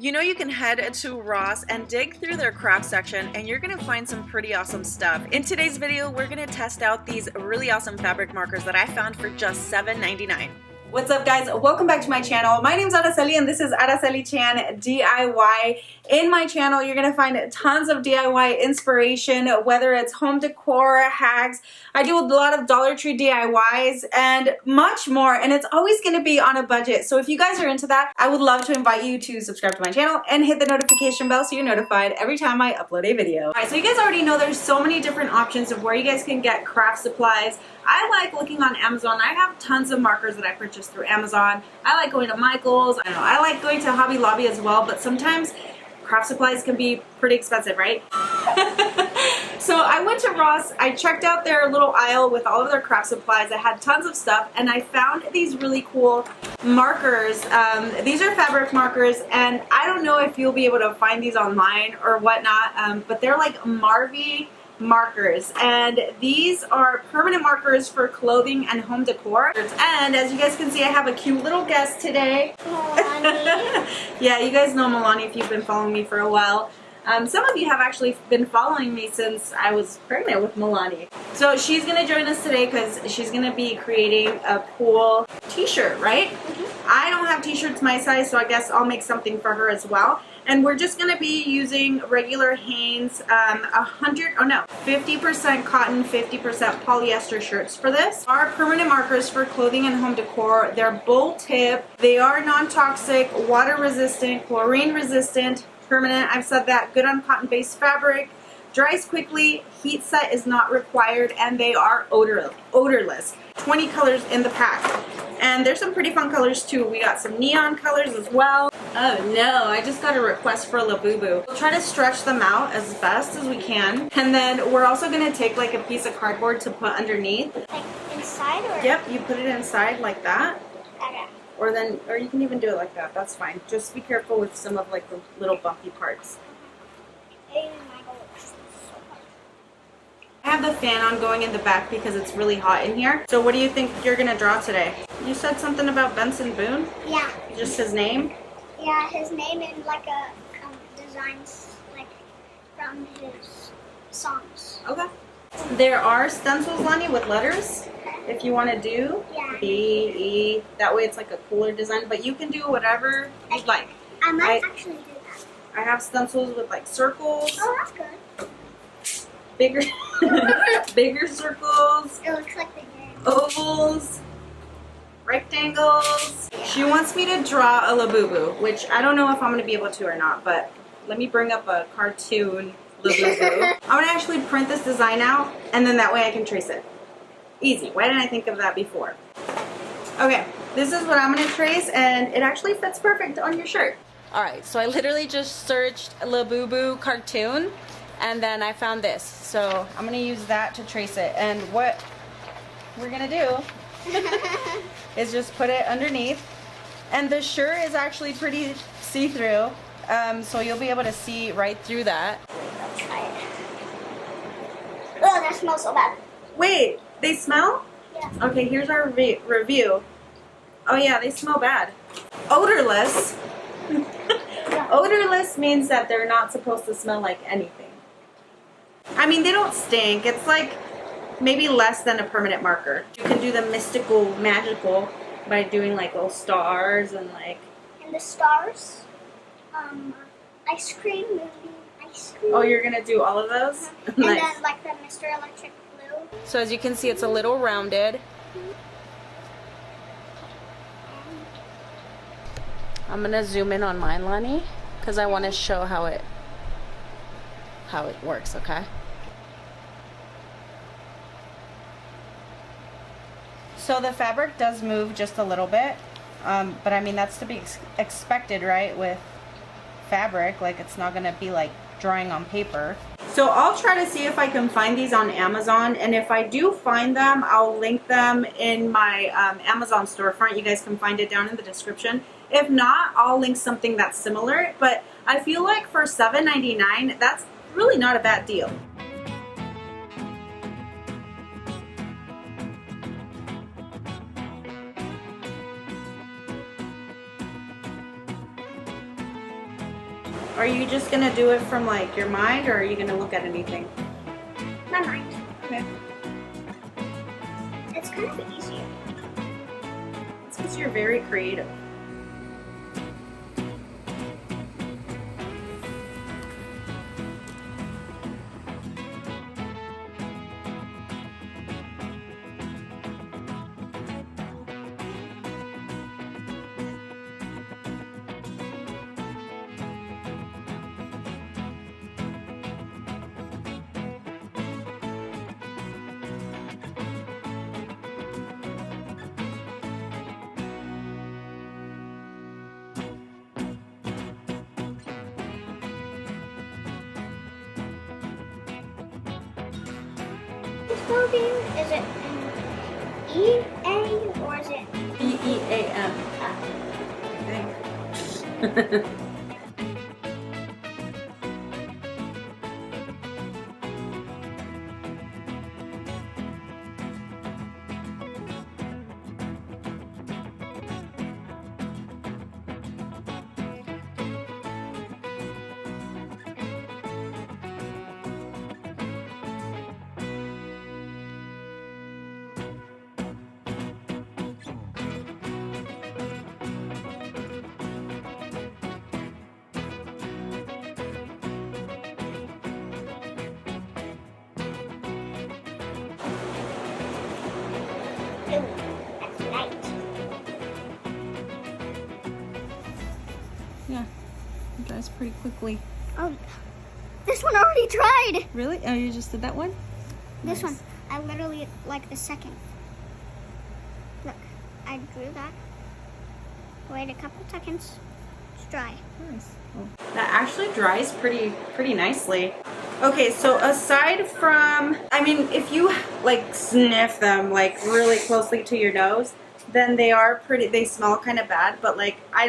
You know, you can head to Ross and dig through their craft section and you're gonna find some pretty awesome stuff. In today's video, we're gonna test out these really awesome fabric markers that I found for just $7.99. What's up, guys? Welcome back to my channel. My name's Araceli and this is Araceli Chan DIY. In my channel, you're gonna find tons of DIY inspiration, whether it's home decor, hacks. I do a lot of Dollar Tree DIYs and much more, and it's always gonna be on a budget. So if you guys are into that, I would love to invite you to subscribe to my channel and hit the notification bell so you're notified every time I upload a video. All right, so you guys already know there's so many different options of where you guys can get craft supplies. I like looking on Amazon. I have tons of markers that I purchased through Amazon. I like going to Michael's. I like going to Hobby Lobby as well, but sometimes craft supplies can be pretty expensive, right? So I went to Ross. I checked out their little aisle with all of their craft supplies. I had tons of stuff, and I found these really cool markers. These are fabric markers, and I don't know if you'll be able to find these online or whatnot, but they're like Marvy markers, and these are permanent markers for clothing and home decor. And as you guys can see, I have a cute little guest today. Yeah, you guys know Milani if you've been following me for a while. Some of you have actually been following me since I was pregnant with Milani. So she's gonna join us today because she's gonna be creating a cool t-shirt, right? I don't have t-shirts my size, so I guess I'll make something for her as well. And we're just gonna be using regular Hanes 50% cotton, 50% polyester shirts for this. Our permanent markers for clothing and home decor. They're bull tip. They are non-toxic, water resistant, chlorine resistant, permanent. I've said that. Good on cotton-based fabric. Dries quickly. Heat set is not required, and they are odorless. 20 colors in the pack. And there's some pretty fun colors too. We got some neon colors as well. Oh no, I just got a request for LABUBU. We'll try to stretch them out as best as we can. And then we're also gonna take like a piece of cardboard to put underneath. Like inside or? Yep, you put it inside like that. Okay. Or you can even do it like that, that's fine. Just be careful with some of like the little bumpy parts. I have the fan on going in the back because it's really hot in here. So what do you think you're gonna draw today? You said something about Benson Boone? Yeah. Just his name? Yeah, his name and like a designs like from his songs. Okay. There are stencils, Lonnie, with letters. Okay. If you want to do B, E, that way it's like a cooler design. But you can do whatever you'd like. I might actually do that. I have stencils with like circles. Oh, that's good. Bigger, bigger circles. It looks like the game. Ovals, rectangles. Yeah. She wants me to draw a LABUBU, which I don't know if I'm going to be able to or not, but let me bring up a cartoon LABUBU. I'm going to actually print this design out, and then that way I can trace it. Easy. Why didn't I think of that before? Okay, this is what I'm going to trace, and it actually fits perfect on your shirt. Alright, so I literally just searched LABUBU cartoon, and then I found this. So I'm going to use that to trace it. And what we're going to do is just put it underneath. And the shirt is actually pretty see-through. So you'll be able to see right through that. Let's try it. Oh, that smells so bad. Wait, they smell? Yeah. Okay, here's our review. Oh yeah, they smell bad. Odorless. Odorless means that they're not supposed to smell like anything. I mean, they don't stink. It's like maybe less than a permanent marker. You can do the mystical, magical by doing like little stars and like... And the stars, ice cream, moving ice cream. Oh, you're gonna do all of those? And Nice. then like the Mr. Electric Blue. So as you can see, it's a little rounded. I'm gonna zoom in on mine, Lonnie, because I want to show how it works, okay? So the fabric does move just a little bit, but I mean that's to be expected, right? With fabric, like it's not gonna be like drawing on paper. So I'll try to see if I can find these on Amazon, and if I do find them, I'll link them in my Amazon storefront. You guys can find it down in the description. If not, I'll link something that's similar, but I feel like for $7.99, that's really not a bad deal. Are you just gonna do it from like your mind, or are you gonna look at anything? My mind. Okay. It's kind of easier. It's because you're very creative. Spelling, is it E-A or is it E-E-A-M, I think. Ooh, that's light. Yeah, it dries pretty quickly. Oh, this one already dried. Really? Oh, you just did that one? This Nice. one, I literally like the second. Look, I drew that. Wait a couple seconds. It's dry. Nice. That actually dries pretty nicely. Okay, so aside from, I mean, if you like sniff them like really closely to your nose, then they smell kind of bad, but like I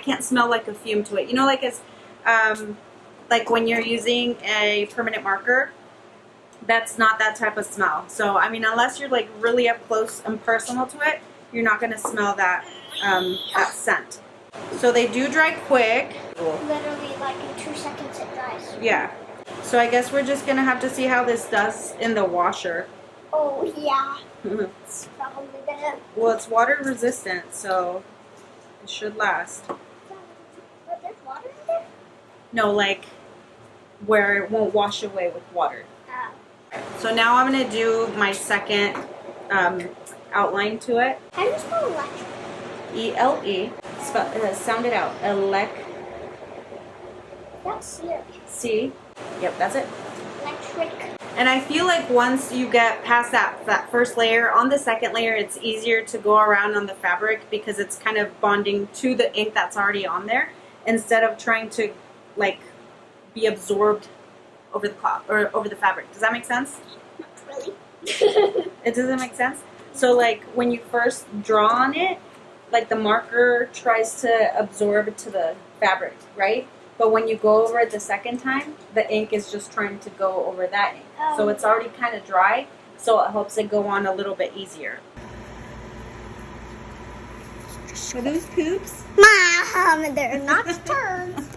can't smell like a fume to it. You know, like it's like when you're using a permanent marker, that's not that type of smell. So I mean, unless you're like really up close and personal to it, you're not gonna smell that that scent. So they do dry quick. Literally, like in 2 seconds, it dries. Yeah. So I guess we're just gonna have to see how this does in the washer. Oh yeah. It's probably gonna. Well, it's water resistant, so it should last. But there's water in there. No, like where it won't wash away with water. Oh. So now I'm gonna do my second outline to it. How do you spell electric? E-L-E. Sound it out. Elec. That's serious. C. Yep, that's it. Electric. And I feel like once you get past that first layer, on the second layer, it's easier to go around on the fabric because it's kind of bonding to the ink that's already on there instead of trying to like be absorbed over the cloth or over the fabric. Does that make sense? Not really. It doesn't make sense? So like when you first draw on it, like the marker tries to absorb to the fabric, right? But when you go over it the second time, the ink is just trying to go over that ink. So it's already kind of dry, so it helps it go on a little bit easier. Are those poops? Mom, they're not turds.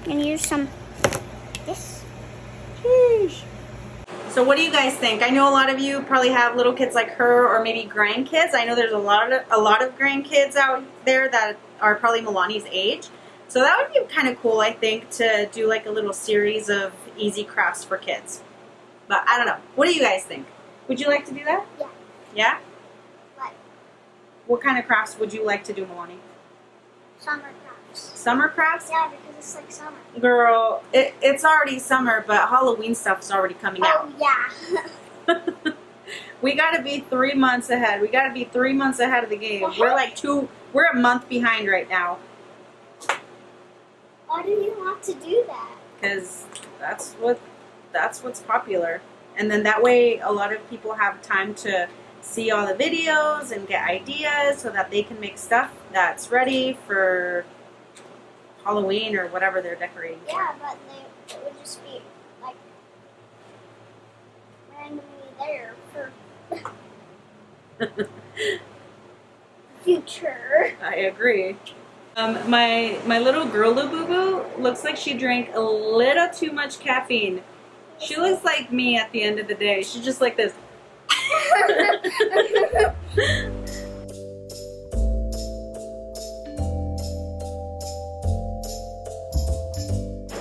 And use some this. Sheesh. So what do you guys think? I know a lot of you probably have little kids like her, or maybe grandkids. I know there's a lot of grandkids out there that are probably Milani's age. So that would be kind of cool, I think, to do like a little series of easy crafts for kids. But I don't know. What do you guys think? Would you like to do that? Yeah. Yeah? What? What kind of crafts would you like to do, Milani? Summer crafts. Summer crafts? Yeah, because it's like summer. Girl, it's already summer, but Halloween stuff is already coming out. Oh yeah. We gotta be 3 months ahead. We gotta be 3 months ahead of the game. Well, We're a month behind right now. Why do you want to do that? Because that's what's popular. And then that way a lot of people have time to see all the videos and get ideas so that they can make stuff that's ready for Halloween or whatever they're decorating for. Yeah, but it would just be like randomly there for future. I agree. My little girl LABUBU looks like she drank a little too much caffeine. She looks like me at the end of the day. She's just like this.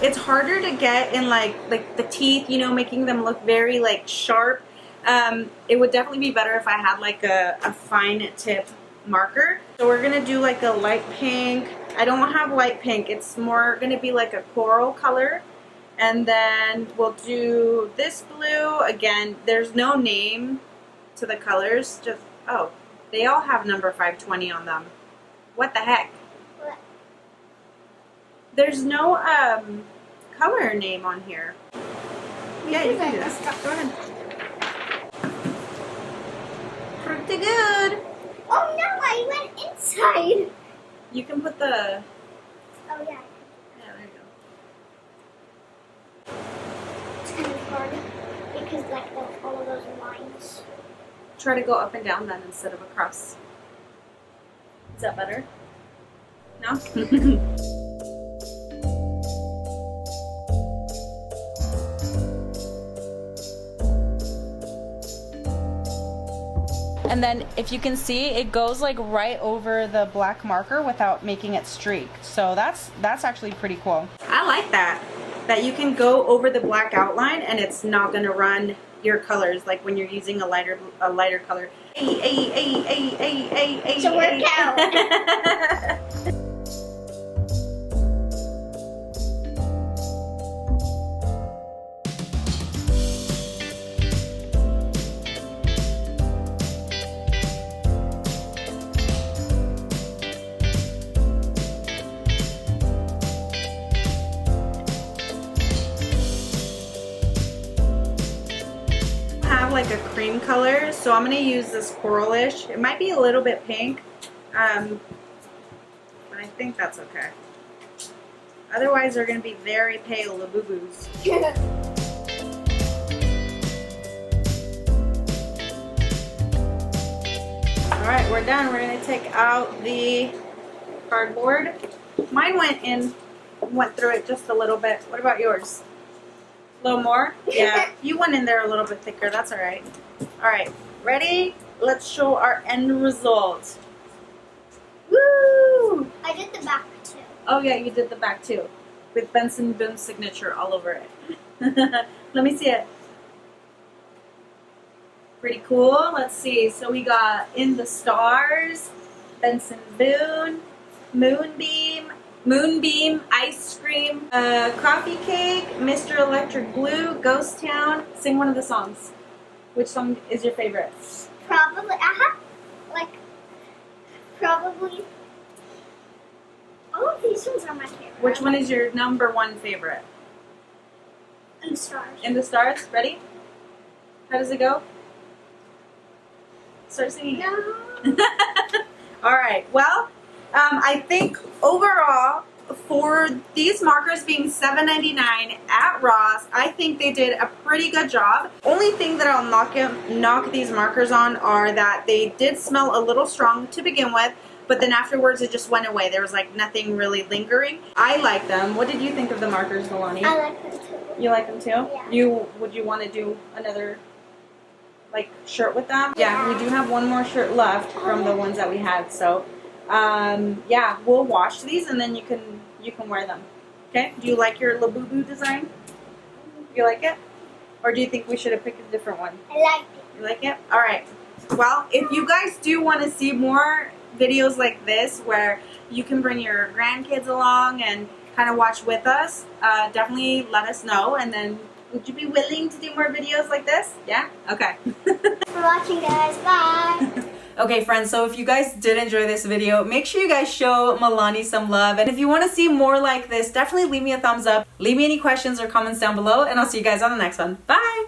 It's harder to get in like the teeth, you know, making them look very like sharp. It would definitely be better if I had like a fine tip marker. So we're gonna do like a light pink. I don't have light pink. It's more gonna be like a coral color. And then we'll do this blue. Again, there's no name to the colors. Just, oh, they all have number 520 on them. What the heck? What? There's no color name on here. Yeah, you can do this. Go ahead. Pretty good. Oh no, I went inside. You can put the... Oh yeah. Yeah, there you go. It's kind of hard because like all of those lines. Try to go up and down then instead of across. Is that better? No? And then if you can see, it goes like right over the black marker without making it streak. So that's actually pretty cool. I like that you can go over the black outline and it's not gonna run your colors like when you're using a lighter color. It's a workout. Like a cream color, so I'm going to use this coralish. It might be a little bit pink, but I think that's okay. Otherwise, they're going to be very pale LABUBUs. All right, we're done. We're going to take out the cardboard. Mine went through it just a little bit. What about yours? A little more? Yeah, you went in there a little bit thicker. That's all right. All right, ready? Let's show our end result. Woo! I did the back too. Oh yeah, you did the back too, with Benson Boone's signature all over it. Let me see it. Pretty cool. Let's see. So we got In the Stars, Benson Boone, Moonbeam, Ice Cream, Coffee Cake, Mr. Electric Blue, Ghost Town. Sing one of the songs. Which song is your favorite? Probably, probably, all of these ones are my favorite. Which one is your number one favorite? In the Stars. In the Stars. Ready? How does it go? Start singing. No. All right. Well, I think overall, for these markers being $7.99 at Ross, I think they did a pretty good job. Only thing that I'll knock these markers on are that they did smell a little strong to begin with, but then afterwards it just went away. There was like nothing really lingering. I like them. What did you think of the markers, Milani? I like them too. You like them too? Yeah. Would you want to do another like shirt with them? Yeah, we do have one more shirt left from the ones that we had, so yeah, we'll wash these and then you can wear them. Okay? Do you like your LABUBU design? You like it? Or do you think we should have picked a different one? I like it. You like it? All right. Well, if you guys do want to see more videos like this where you can bring your grandkids along and kind of watch with us, definitely let us know. And then would you be willing to do more videos like this? Yeah? Okay. Thanks for watching, guys. Bye. Okay, friends, so if you guys did enjoy this video, make sure you guys show Milani some love. And if you want to see more like this, definitely leave me a thumbs up. Leave me any questions or comments down below, and I'll see you guys on the next one. Bye!